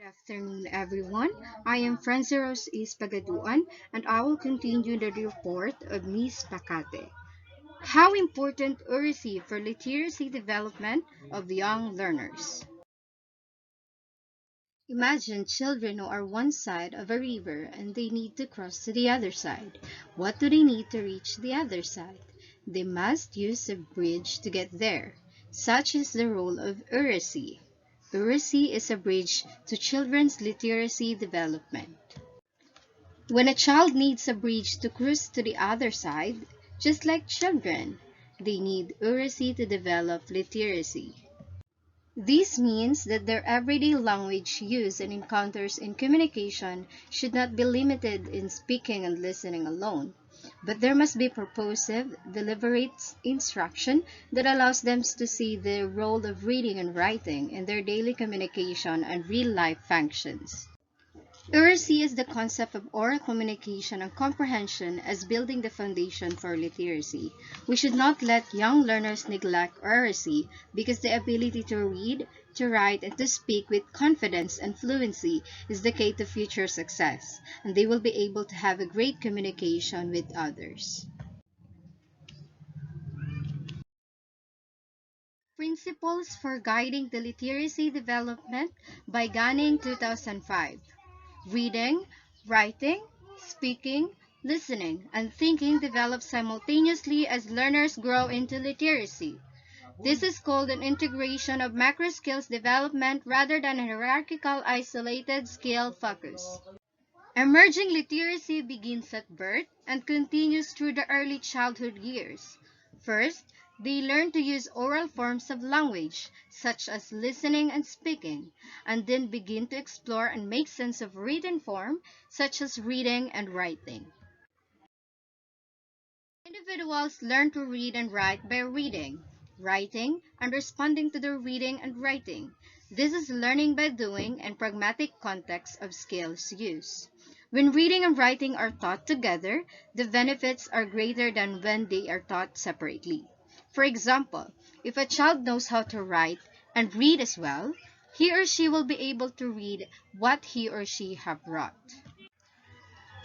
Afternoon, everyone. I am Franceros Pagaduan, and I will continue the report of Miss Pacate. How important Oracy for literacy development of young learners. Imagine children who are one side of a river and they need to cross to the other side. What do they need to reach the other side? They must use a bridge to get there. Such is the role of Oracy. Oracy is a bridge to children's literacy development. When a child needs a bridge to cross to the other side, just like children, they need Oracy to develop literacy. This means that their everyday language use and encounters in communication should not be limited in speaking and listening alone, but there must be purposive, deliberate instruction that allows them to see the role of reading and writing in their daily communication and real-life functions. Literacy is the concept of oral communication and comprehension as building the foundation for literacy. We should not let young learners neglect literacy because the ability to read, to write, and to speak with confidence and fluency is the key to future success, and they will be able to have a great communication with others. Principles for Guiding the Literacy Development by Ganning 2005. Reading, writing, speaking, listening, and thinking develop simultaneously as learners grow into literacy. This is called an integration of macro skills development rather than a hierarchical isolated skill focus. Emerging literacy begins at birth and continues through the early childhood years. First, they learn to use oral forms of language, such as listening and speaking, and then begin to explore and make sense of written form, such as reading and writing. Individuals learn to read and write by reading, writing, and responding to their reading and writing. This is learning by doing and pragmatic context of skills use. When reading and writing are taught together, the benefits are greater than when they are taught separately. For example, if a child knows how to write and read as well, he or she will be able to read what he or she have wrote.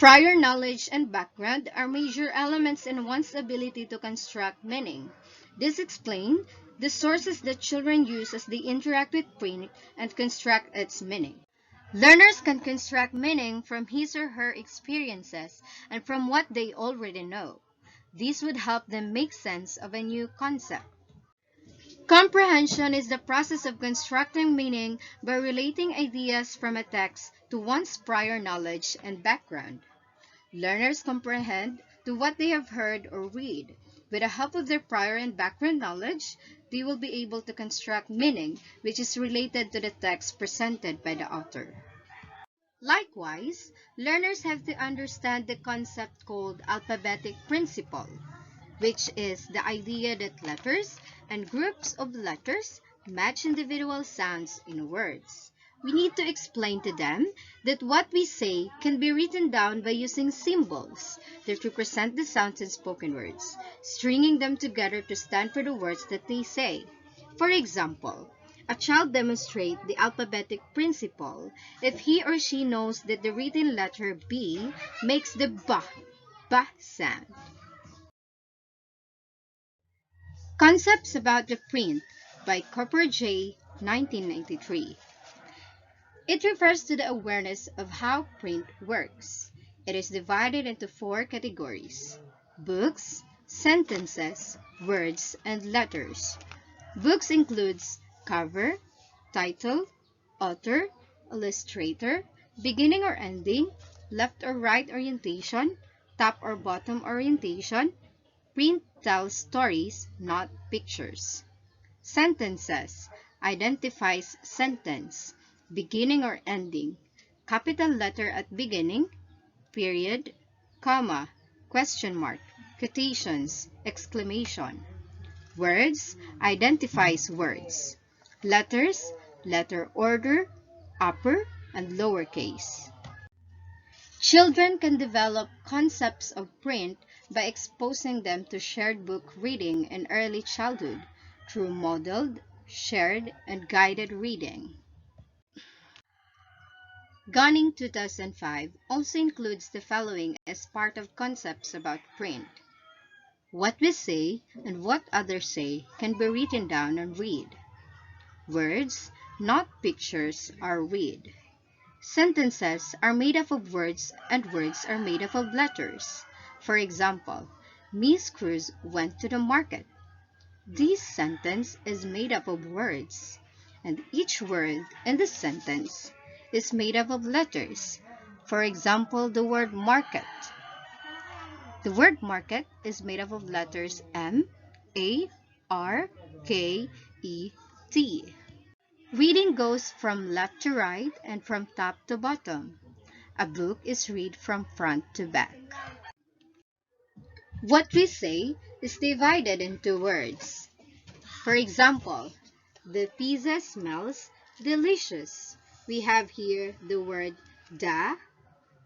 Prior knowledge and background are major elements in one's ability to construct meaning. This explains the sources that children use as they interact with print and construct its meaning. Learners can construct meaning from his or her experiences and from what they already know. This would help them make sense of a new concept. Comprehension is the process of constructing meaning by relating ideas from a text to one's prior knowledge and background. Learners comprehend to what they have heard or read. With the help of their prior and background knowledge, they will be able to construct meaning which is related to the text presented by the author. Likewise, learners have to understand the concept called alphabetic principle, which is the idea that letters and groups of letters match individual sounds in words. We need to explain to them that what we say can be written down by using symbols that represent the sounds in spoken words, stringing them together to stand for the words that they say. For example, a child demonstrates the alphabetic principle if he or she knows that the written letter B makes the B sound. Concepts about the Print by Cooper J. 1993. It refers to the awareness of how print works. It is divided into four categories: books, sentences, words, and letters. Books includes cover, title, author, illustrator, beginning or ending, left or right orientation, top or bottom orientation. Print tells stories, not pictures. Sentences identifies sentence, beginning or ending, capital letter at beginning, period, comma, question mark, quotations, exclamation. Words identifies words. Letters, letter order, upper and lowercase. Children can develop concepts of print by exposing them to shared book reading in early childhood through modeled, shared, and guided reading. Gunning 2005 also includes the following as part of concepts about print. What we say and what others say can be written down and read. Words, not pictures, are read. Sentences are made up of words and words are made up of letters. For example, Miss Cruz went to the market. This sentence is made up of words, and each word in the sentence is made up of letters. For example, the word market. The word market is made up of letters M, A, R, K, E, T. Reading goes from left to right and from top to bottom. A book is read from front to back. What we say is divided into words. For example, the pizza smells delicious. We have here the word da,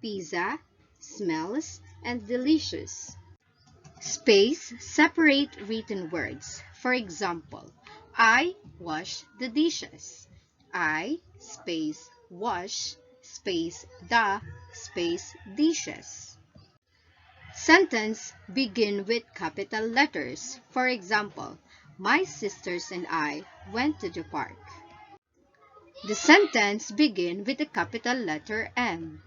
pizza, smells, and delicious. Space separate written words. For example, I wash the dishes. I space wash space the space dishes. Sentence begin with capital letters. For example, my sisters and I went to the park. The sentence begin with the capital letter M.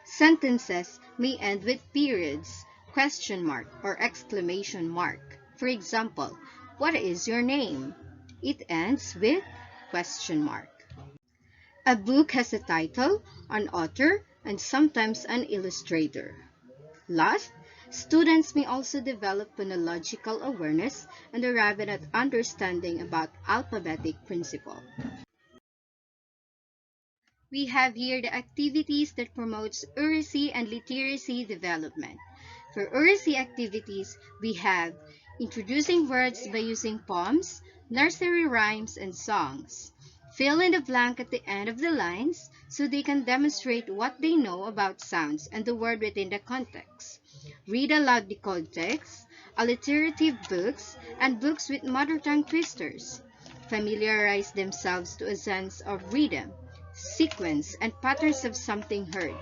Sentences may end with periods, question mark, or exclamation mark. For example, what is your name? It ends with question mark. A book has a title, an author, and sometimes an illustrator. Last, students may also develop phonological awareness and arrive at an understanding about alphabetic principle. We have here the activities that promotes Oracy and literacy development. For Oracy activities, we have introducing words by using poems, nursery rhymes, and songs. Fill in the blank at the end of the lines so they can demonstrate what they know about sounds and the word within the context. Read aloud the context, alliterative books, and books with mother tongue twisters. Familiarize themselves to a sense of rhythm, sequence, and patterns of something heard.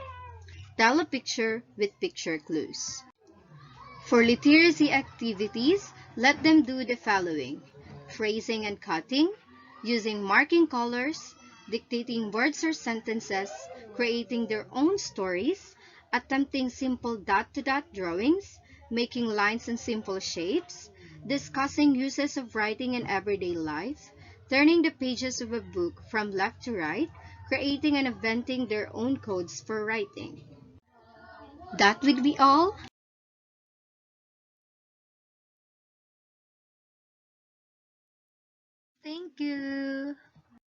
Tell a picture with picture clues. For literacy activities, let them do the following: tracing and cutting, using marking colors, dictating words or sentences, creating their own stories, attempting simple dot-to-dot drawings, making lines and simple shapes, discussing uses of writing in everyday life, turning the pages of a book from left to right, creating and inventing their own codes for writing. That would be all. Thank you.